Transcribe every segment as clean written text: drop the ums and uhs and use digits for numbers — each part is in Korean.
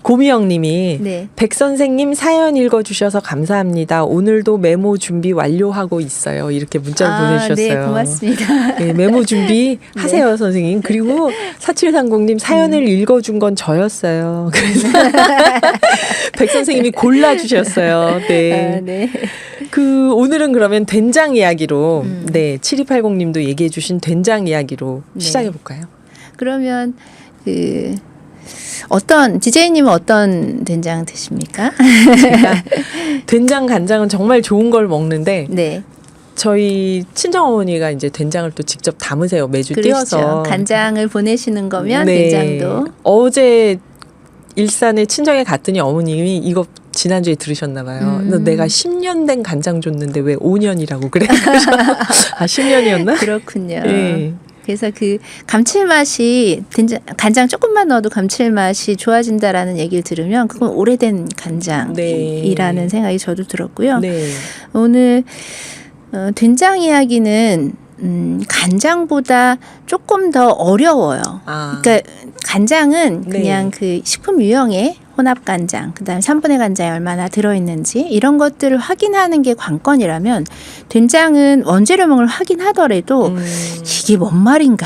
고미영님이 네. 백 선생님 사연 읽어주셔서 감사합니다. 오늘도 메모 준비 완료하고 있어요. 이렇게 문자를 보내주셨어요. 네, 고맙습니다. 네, 메모 준비 하세요, 선생님. 그리고 4730님 사연을 읽어준 건 저였어요. 그래서 백 선생님이 골라주셨어요. 네. 네. 그 오늘은 그러면 된장 이야기로 네 7280님도 얘기해주신 된장 이야기로 네. 시작해볼까요? 그러면 DJ님은 어떤 된장 드십니까? 제가 된장 간장은 정말 좋은 걸 먹는데 네. 저희 친정어머니가 이제 된장을 또 직접 담으세요. 매주 그렇죠. 띄어서. 간장을 보내시는 거면 네. 된장도. 어제 일산에 친정에 갔더니 어머님이 이거 지난주에 들으셨나 봐요. 너 내가 10년 된 간장 줬는데 왜 5년이라고 그래? 아 10년이었나? 그렇군요. 네. 그래서 그 감칠맛이 간장 조금만 넣어도 감칠맛이 좋아진다라는 얘기를 들으면 그건 오래된 간장이라는 네. 생각이 저도 들었고요. 네. 오늘 된장 이야기는 간장보다 조금 더 어려워요. 아. 그러니까 간장은 네. 그냥 그 식품 유형의 혼합 간장, 그다음에 3분의 간장이 얼마나 들어있는지 이런 것들을 확인하는 게 관건이라면 된장은 원재료명을 확인하더라도 이게 뭔 말인가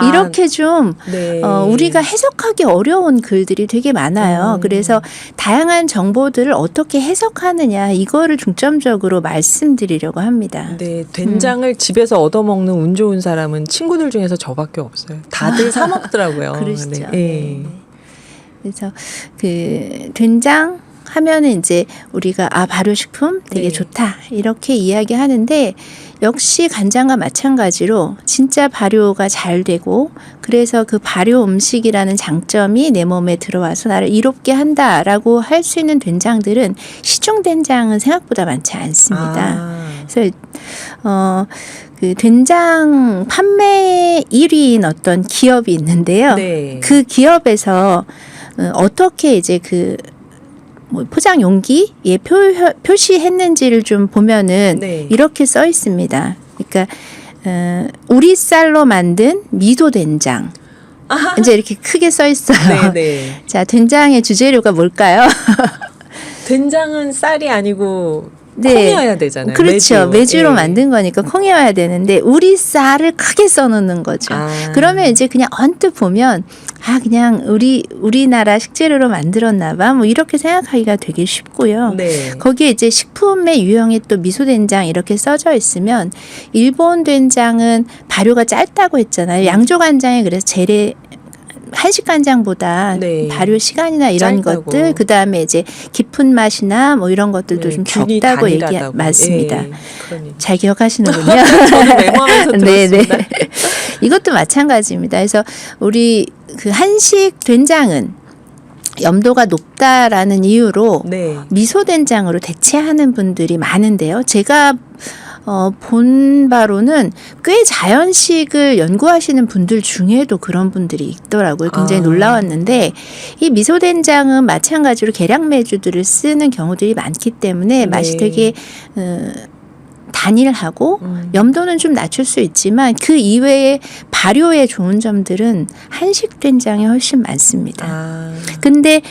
이렇게 좀 네. 우리가 해석하기 어려운 글들이 되게 많아요. 그래서 다양한 정보들을 어떻게 해석하느냐 이거를 중점적으로 말씀드리려고 합니다. 네, 된장을 집에서 얻어먹는 운 좋은 사람은 친구들 중에서 저밖에 없어요. 다들 사 먹더라고요. 그러시죠. 네. 네. 그래서 그 된장 하면은 이제 우리가 발효식품 되게 네. 좋다 이렇게 이야기하는데 역시 간장과 마찬가지로 진짜 발효가 잘 되고 그래서 그 발효 음식이라는 장점이 내 몸에 들어와서 나를 이롭게 한다라고 할 수 있는 된장들은 시중 된장은 생각보다 많지 않습니다. 그래서 그 된장 판매 1위인 어떤 기업이 있는데요. 네. 그 기업에서 어떻게 이제 뭐 포장 용기에 표시했는지를 좀 보면은 네. 이렇게 써 있습니다. 그러니까 우리 쌀로 만든 미소 된장. 이제 이렇게 크게 써 있어요. 네, 네. 자, 된장의 주재료가 뭘까요? 된장은 쌀이 아니고 네. 콩이어야 되잖아요. 그렇죠. 매주로 예. 만든 거니까 콩이어야 되는데 우리 쌀을 크게 써놓는 거죠. 그러면 이제 그냥 언뜻 보면 그냥 우리나라 식재료로 만들었나 봐. 뭐 이렇게 생각하기가 되게 쉽고요. 네. 거기에 이제 식품의 유형에 또 미소된장 이렇게 써져 있으면 일본 된장은 발효가 짧다고 했잖아요. 양조간장에 그래서 한식 간장보다 네. 발효 시간이나 이런 짧다고. 것들 그다음에 이제 깊은 맛이나 뭐 이런 것들도 네, 좀 균이 적다고 단일하다고. 맞습니다. 예, 그러니. 잘 기억하시는군요. 저도 메모하면서 들었습니다. 네네. 이것도 마찬가지입니다. 그래서 우리 그 한식 된장은 염도가 높다라는 이유로 네. 미소 된장으로 대체하는 분들이 많은데요. 제가 본 바로는 꽤 자연식을 연구하시는 분들 중에도 그런 분들이 있더라고요. 굉장히 놀라웠는데 이 미소된장은 마찬가지로 계량 메주들을 쓰는 경우들이 많기 때문에 맛이 되게 단일하고 염도는 좀 낮출 수 있지만 그 이외에 발효에 좋은 점들은 한식 된장이 훨씬 많습니다. 근데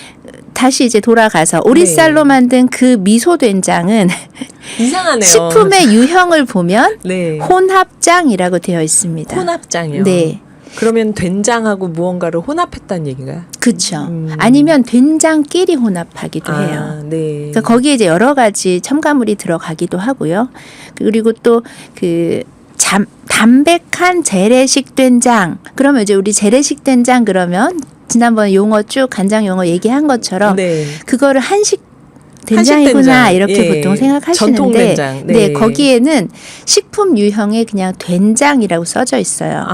다시 이제 돌아가서 오리쌀로 만든 그 미소 된장은 이상하네요. 식품의 유형을 보면 네. 혼합장이라고 되어 있습니다. 혼합장이요. 네. 그러면 된장하고 무언가를 혼합했다는 얘기인가요? 그렇죠. 아니면 된장끼리 혼합하기도 해요. 네. 그러니까 거기에 이제 여러 가지 첨가물이 들어가기도 하고요. 그리고 또 그 담백한 재래식 된장. 그러면 이제 우리 재래식 된장 그러면 지난번 용어 쭉 간장 용어 얘기한 것처럼 네. 그거를 한식 된장이구나 된장. 이렇게 예. 보통 생각하시는데 전통 된장. 네. 네, 거기에는 식품 유형에 그냥 된장이라고 써져 있어요.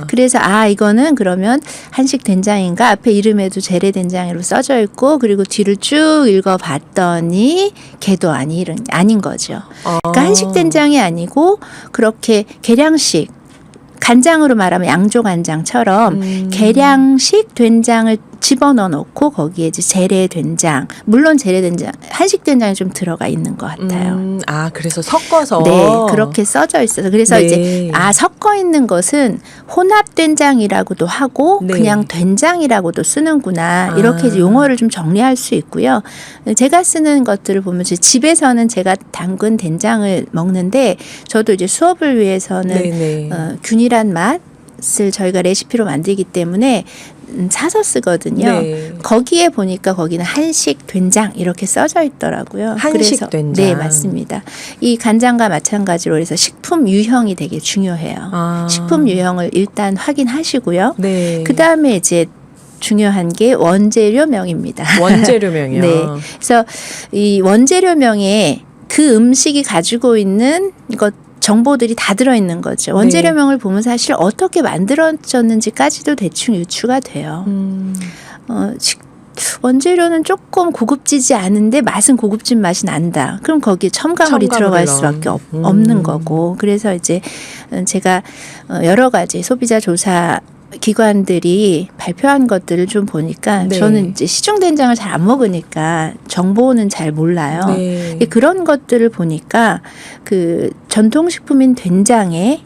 그래서 이거는 그러면 한식 된장인가 앞에 이름에도 재래 된장으로 써져 있고 그리고 뒤를 쭉 읽어봤더니 걔도 아닌 거죠. 그러니까 한식 된장이 아니고 그렇게 계량식 간장으로 말하면 양조 간장처럼 계량식 된장을 집어넣어 놓고 거기에 이제 재래 된장, 물론 재래 된장, 한식 된장이 좀 들어가 있는 것 같아요. 그래서 섞어서. 네, 그렇게 써져 있어서 그래서 네. 이제 섞어 있는 것은 혼합 된장이라고도 하고 네. 그냥 된장이라고도 쓰는구나 이렇게 이제 용어를 좀 정리할 수 있고요. 제가 쓰는 것들을 보면 집에서는 제가 담근 된장을 먹는데 저도 이제 수업을 위해서는 네네. 균일한 맛을 저희가 레시피로 만들기 때문에 사서 쓰거든요. 네. 거기에 보니까 거기는 한식 된장 이렇게 써져 있더라고요. 한식 그래서, 된장. 네, 맞습니다. 이 간장과 마찬가지로 해서 식품 유형이 되게 중요해요. 식품 유형을 일단 확인하시고요. 네. 그다음에 이제 중요한 게 원재료명입니다. 원재료명이요. 네. 그래서 이 원재료명에 그 음식이 가지고 있는 것 정보들이 다 들어있는 거죠. 원재료명을 보면 사실 어떻게 만들어졌는지까지도 대충 유추가 돼요. 원재료는 조금 고급지지 않은데 맛은 고급진 맛이 난다. 그럼 거기에 첨가물이 들어갈 수밖에 없는 거고. 그래서 이제 제가 여러 가지 소비자 조사 기관들이 발표한 것들을 좀 보니까 네. 저는 이제 시중 된장을 잘 안 먹으니까 정보는 잘 몰라요. 네. 그런 것들을 보니까 그 전통식품인 된장에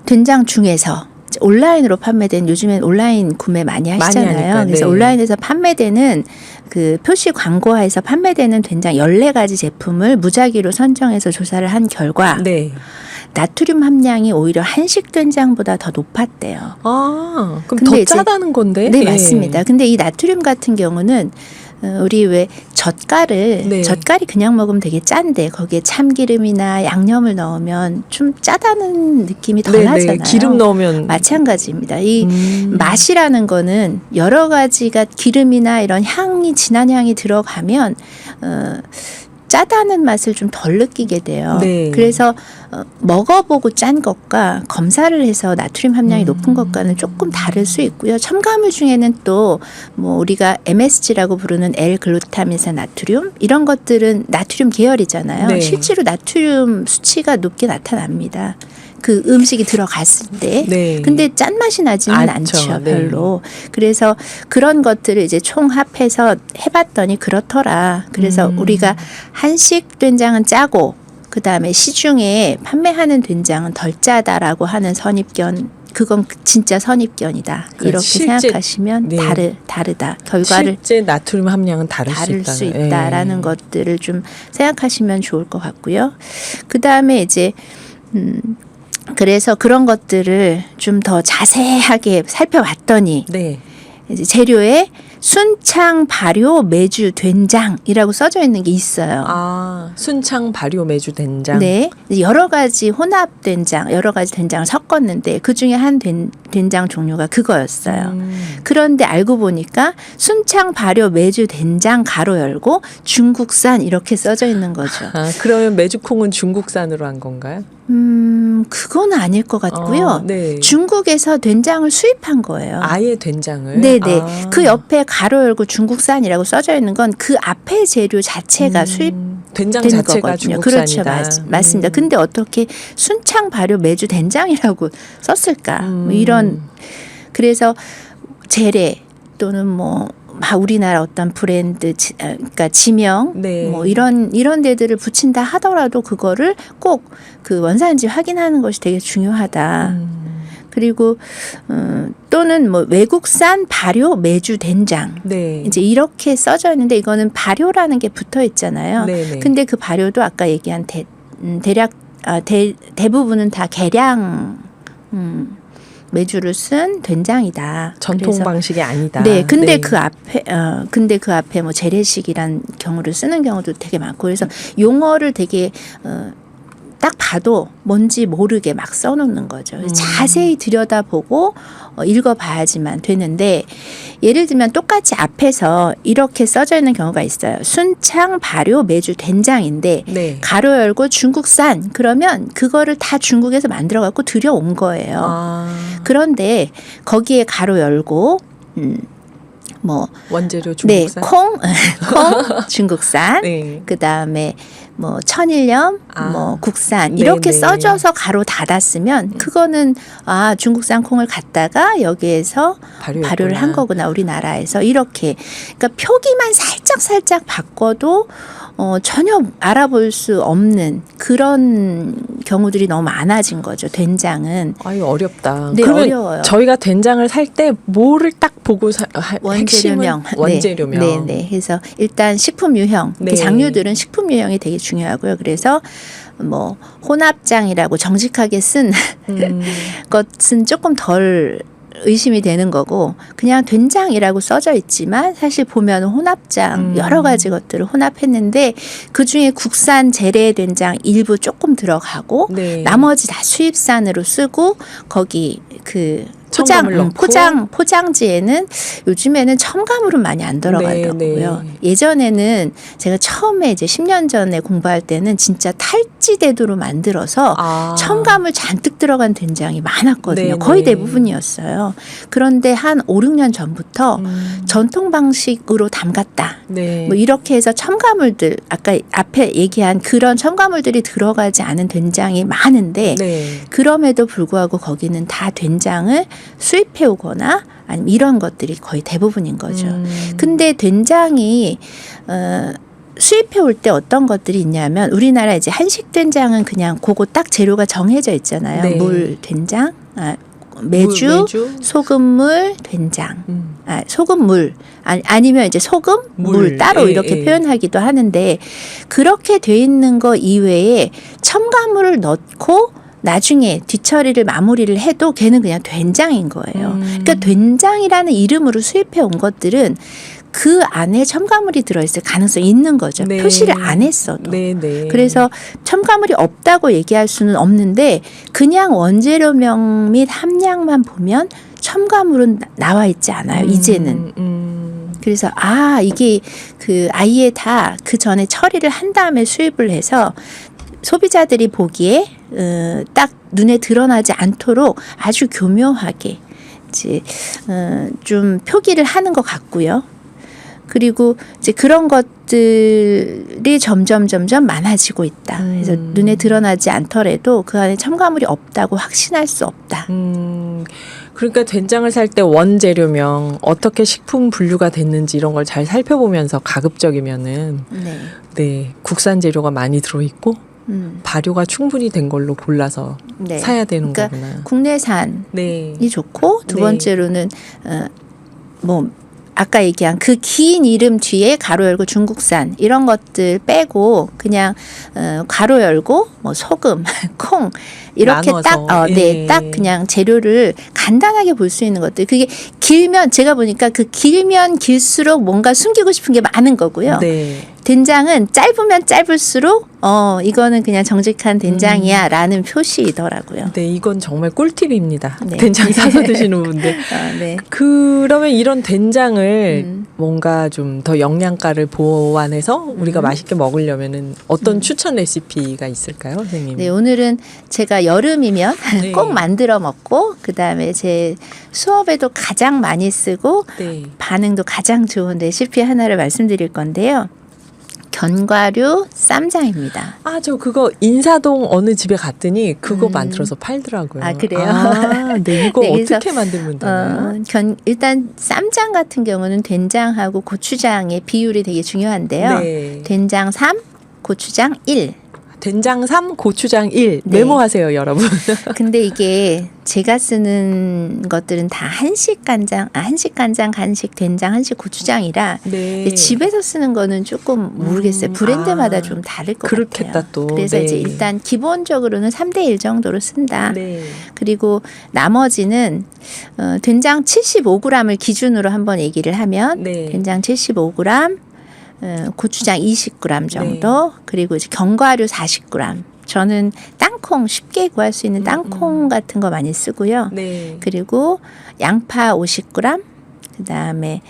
된장 중에서 온라인으로 판매된 요즘엔 온라인 구매 많이 하시잖아요. 많이 하니까, 그래서 네. 온라인에서 판매되는 그 표시 광고화에서 판매되는 된장 14가지 제품을 무작위로 선정해서 조사를 한 결과 네. 나트륨 함량이 오히려 한식 된장보다 더 높았대요. 그럼 근데 더 이제- 짜다는 건데? 네, 예. 맞습니다. 근데 이 나트륨 같은 경우는 우리 왜 젓갈을 네. 젓갈이 그냥 먹으면 되게 짠데 거기에 참기름이나 양념을 넣으면 좀 짜다는 느낌이 덜 네, 하잖아요. 네. 기름 넣으면. 마찬가지입니다. 이 맛이라는 거는 여러 가지가 기름이나 이런 향이 진한 향이 들어가면 짜다는 맛을 좀 덜 느끼게 돼요. 네. 그래서 먹어보고 짠 것과 검사를 해서 나트륨 함량이 높은 것과는 조금 다를 수 있고요. 첨가물 중에는 또 뭐 우리가 MSG라고 부르는 L-글루타민산 나트륨 이런 것들은 나트륨 계열이잖아요. 네. 실제로 나트륨 수치가 높게 나타납니다. 그 음식이 들어갔을 때. 네. 근데 짠맛이 나지는 않죠. 않죠, 네. 별로. 그래서 그런 것들을 이제 총합해서 해봤더니 그렇더라. 그래서 우리가 한식 된장은 짜고 그다음에 시중에 판매하는 된장은 덜 짜다라고 하는 선입견, 그건 진짜 선입견이다. 이렇게 실제- 생각하시면 네. 다르다. 결과를 실제 나트륨 함량은 다를 수 예. 있다라는 것들을 좀 생각하시면 좋을 것 같고요. 그다음에 이제 그래서 그런 것들을 좀 더 자세하게 살펴봤더니 네. 이제 재료에 순창, 발효, 메주, 된장이라고 써져 있는 게 있어요. 순창, 발효, 메주, 된장. 네, 여러 가지 혼합 된장, 여러 가지 된장을 섞었는데 그 중에 한 된장 종류가 그거였어요. 그런데 알고 보니까 순창, 발효, 메주, 된장 가로 열고 중국산 이렇게 써져 있는 거죠. 그러면 메주콩은 중국산으로 한 건가요? 그건 아닐 것 같고요. 네. 중국에서 된장을 수입한 거예요. 아예 된장을. 네네. 그 옆에 가로 열고 중국산이라고 써져 있는 건 그 앞에 재료 자체가 된장 수입된 자체가 거거든요. 중국산이다. 그렇죠, 맞습니다. 근데 어떻게 순창, 발효, 메주, 된장이라고 썼을까? 뭐 이런 그래서 재래 또는 뭐 우리나라 어떤 브랜드, 그러니까 지명, 네. 뭐 이런 데들을 붙인다 하더라도 그거를 꼭 그 원산지 확인하는 것이 되게 중요하다. 그리고 또는 뭐 외국산 발효, 메주, 된장. 네. 이제 이렇게 써져 있는데 이거는 발효라는 게 붙어 있잖아요. 네네. 근데 그 발효도 아까 얘기한 대략 대부분은 다 계량 메주를 쓴 된장이다. 전통 그래서 방식이 아니다. 네, 근데 네. 그 앞에 뭐 재래식이란 경우를 쓰는 경우도 되게 많고 그래서 용어를 되게 딱 봐도 뭔지 모르게 막 써놓는 거죠. 자세히 들여다보고 읽어봐야지만 되는데 예를 들면 똑같이 앞에서 이렇게 써져 있는 경우가 있어요. 순창, 발효, 메주, 된장인데 네. 가로 열고 중국산 그러면 그거를 다 중국에서 만들어 갖고 들여온 거예요. 그런데 거기에 가로 열고 뭐 원재료 네, 중국산. 콩 중국산. 네. 그다음에 뭐 천일염, 뭐 국산 이렇게 네네. 써져서 가로 닫았으면 그거는 중국산 콩을 갖다가 여기에서 발효를 한 거구나 우리나라에서 이렇게 그러니까 표기만 살짝 바꿔도 전혀 알아볼 수 없는 그런 경우들이 너무 많아진 거죠. 된장은. 아유 어렵다. 네, 그러면 어려워요. 저희가 된장을 살 때 뭐를 딱 보고 원재료명. 원재료명. 네. 그래서 일단 식품 유형. 네. 그 장류들은 식품 유형이 되게 중요하고요. 그래서 뭐 혼합장이라고 정직하게 쓴 것은 조금 덜 의심이 되는 거고 그냥 된장이라고 써져 있지만 사실 보면 혼합장 여러 가지 것들을 혼합했는데 그중에 국산 재래 된장 일부 조금 들어가고 네. 나머지 다 수입산으로 쓰고 거기 그 첨가물 넣고. 포장지에는 요즘에는 첨가물은 많이 안 들어가더라고요. 네. 예전에는 제가 처음에 이제 10년 전에 공부할 때는 진짜 탈지대도로 만들어서 첨가물 잔뜩 들어간 된장이 많았거든요. 네, 거의 네. 대부분이었어요. 그런데 한 5, 6년 전부터 전통 방식으로 담갔다. 네. 뭐 이렇게 해서 첨가물들 아까 앞에 얘기한 그런 첨가물들이 들어가지 않은 된장이 많은데 네. 그럼에도 불구하고 거기는 다 된장을 수입해 오거나 아니면 이런 것들이 거의 대부분인 거죠. 근데 된장이 수입해 올 때 어떤 것들이 있냐면 우리나라 이제 한식 된장은 그냥 그거 딱 재료가 정해져 있잖아요. 네. 물, 된장, 매주, 소금물, 된장. 소금물 아니면 이제 소금, 물 따로 이렇게 표현하기도 하는데 그렇게 돼 있는 거 이외에 첨가물을 넣고 나중에 뒤처리를 마무리를 해도 걔는 그냥 된장인 거예요. 그러니까 된장이라는 이름으로 수입해 온 것들은 그 안에 첨가물이 들어있을 가능성이 있는 거죠. 네. 표시를 안 했어도. 네. 그래서 첨가물이 없다고 얘기할 수는 없는데 그냥 원재료명 및 함량만 보면 첨가물은 나와 있지 않아요. 이제는. 그래서 이게 그 아예 다 그 전에 처리를 한 다음에 수입을 해서 소비자들이 보기에 딱 눈에 드러나지 않도록 아주 교묘하게 이제 좀 표기를 하는 것 같고요. 그리고 이제 그런 것들이 점점 많아지고 있다. 그래서 눈에 드러나지 않더라도 그 안에 첨가물이 없다고 확신할 수 없다. 그러니까 된장을 살 때 원재료명 어떻게 식품 분류가 됐는지 이런 걸 잘 살펴보면서 가급적이면은 네 국산 재료가 많이 들어있고 발효가 충분히 된 걸로 골라서 네. 사야 되는 그러니까 거구나. 국내산이 네. 좋고 두 네. 번째로는 뭐 아까 얘기한 그 긴 이름 뒤에 가로 열고 중국산 이런 것들 빼고 그냥 가로 열고 뭐 소금, 콩 이렇게 나눠서. 딱 그냥 재료를 간단하게 볼 수 있는 것들. 그게 길면 제가 보니까 그 길면 길수록 뭔가 숨기고 싶은 게 많은 거고요. 네. 된장은 짧으면 짧을수록 이거는 그냥 정직한 된장이야라는 표시이더라고요. 네, 이건 정말 꿀팁입니다. 네. 된장 사서 드시는 분들. 네. 그러면 이런 된장을 뭔가 좀 더 영양가를 보완해서 우리가 맛있게 먹으려면은 어떤 추천 레시피가 있을까요, 선생님? 네, 오늘은 제가 여름이면 네. 꼭 만들어 먹고 그다음에 제 수업에도 가장 많이 쓰고 네. 반응도 가장 좋은 레시피 하나를 말씀드릴 건데요. 견과류 쌈장입니다. 저 그거 인사동 어느 집에 갔더니 그거 만들어서 팔더라고요. 그래요? 네, 이거 네, 그래서, 어떻게 만들면 되나요? 일단 쌈장 같은 경우는 된장하고 고추장의 비율이 되게 중요한데요. 네. 된장 3, 고추장 1. 된장 3, 고추장 1. 네. 메모하세요, 여러분. 근데 이게 제가 쓰는 것들은 다 한식 간장, 간식, 된장, 한식, 고추장이라 네. 집에서 쓰는 거는 조금 모르겠어요. 브랜드마다 좀 다를 것 그렇겠다, 같아요. 또. 그래서 네. 이제 일단 기본적으로는 3대 1 정도로 쓴다. 네. 그리고 나머지는 된장 75g을 기준으로 한번 얘기를 하면 네. 된장 75g, 고추장 20g 정도, 그리고 이제 견과류 40g. 저는 땅콩 쉽게 구할 수 있는 땅콩 같은 거 많이 쓰고요. 네. 그리고 양파 50g, 그다음에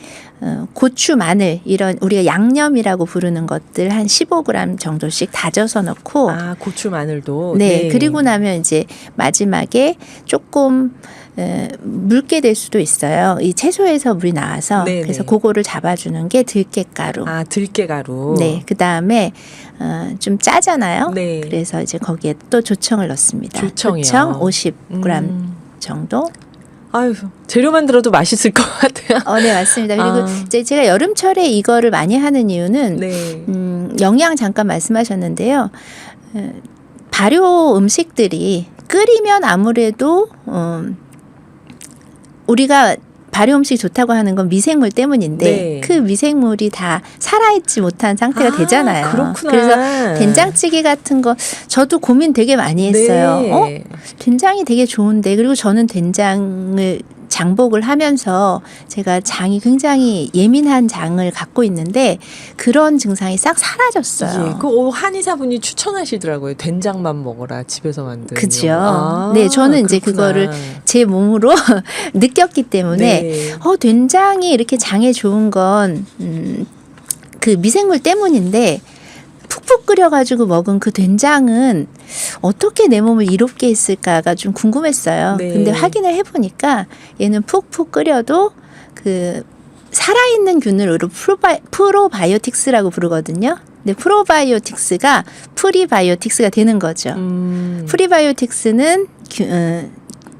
고추, 마늘 이런 우리가 양념이라고 부르는 것들 한 15g 정도씩 다져서 넣고 아, 고추 마늘도. 네, 그리고 나면 이제 마지막에 조금 묽게 될 수도 있어요. 이 채소에서 물이 나와서 네네. 그래서 그거를 잡아주는 게 들깨가루. 아, 들깨가루. 네, 그 다음에 좀 짜잖아요. 네. 그래서 이제 거기에 또 조청을 넣습니다. 조청이요. 조청 50g 정도. 아유, 재료만 들어도 맛있을 것 같아요. 네, 맞습니다. 그리고 이제 제가 여름철에 이거를 많이 하는 이유는 네. 영양 잠깐 말씀하셨는데요. 발효 음식들이 끓이면 아무래도 우리가 발효 음식이 좋다고 하는 건 미생물 때문인데 네. 그 미생물이 다 살아있지 못한 상태가 되잖아요. 그렇구나. 그래서 된장찌개 같은 거 저도 고민 되게 많이 했어요. 네. 된장이 되게 좋은데 그리고 저는 된장을 장복을 하면서 제가 장이 굉장히 예민한 장을 갖고 있는데 그런 증상이 싹 사라졌어요. 예, 그 한의사분이 추천하시더라고요. 된장만 먹어라, 집에서 만든. 그죠. 아, 네, 저는 이제 그렇구나. 그거를 제 몸으로 느꼈기 때문에 네. 된장이 이렇게 장에 좋은 건 그 미생물 때문인데 푹푹 끓여가지고 먹은 그 된장은 어떻게 내 몸을 이롭게 했을까가 좀 궁금했어요. 네. 근데 확인을 해보니까 얘는 푹푹 끓여도 그 살아있는 균을 우리 프로바이오틱스라고 부르거든요. 근데 프로바이오틱스가 프리바이오틱스가 되는 거죠. 프리바이오틱스는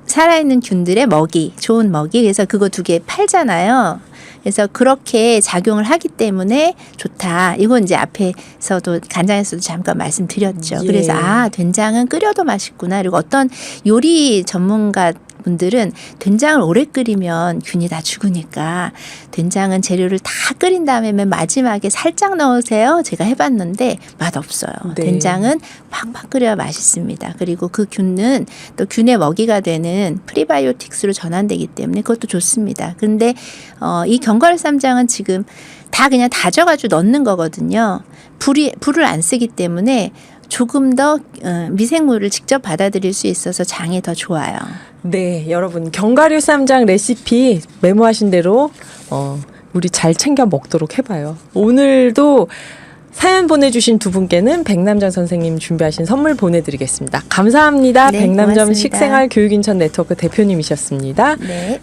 살아있는 균들의 먹이, 좋은 먹이. 그래서 그거 2개 팔잖아요. 그래서 그렇게 작용을 하기 때문에 좋다. 이건 이제 앞에서도 간장에서도 잠깐 말씀드렸죠. 예. 그래서 된장은 끓여도 맛있구나. 그리고 어떤 요리 전문가 분들은 된장을 오래 끓이면 균이 다 죽으니까 된장은 재료를 다 끓인 다음에 맨 마지막에 살짝 넣으세요. 제가 해봤는데 맛없어요. 네. 된장은 팍팍 끓여야 맛있습니다. 그리고 그 균은 또 균의 먹이가 되는 프리바이오틱스로 전환되기 때문에 그것도 좋습니다. 그런데 이 견과류 쌈장은 지금 다 그냥 다져가지고 넣는 거거든요. 불을 안 쓰기 때문에 조금 더 미생물을 직접 받아들일 수 있어서 장에 더 좋아요. 네, 여러분 견과류 쌈장 레시피 메모하신 대로 우리 잘 챙겨 먹도록 해봐요. 오늘도 사연 보내주신 2분께는 백남정 선생님 준비하신 선물 보내드리겠습니다. 감사합니다. 네, 백남정 고맙습니다. 식생활 교육인천 네트워크 대표님이셨습니다. 네.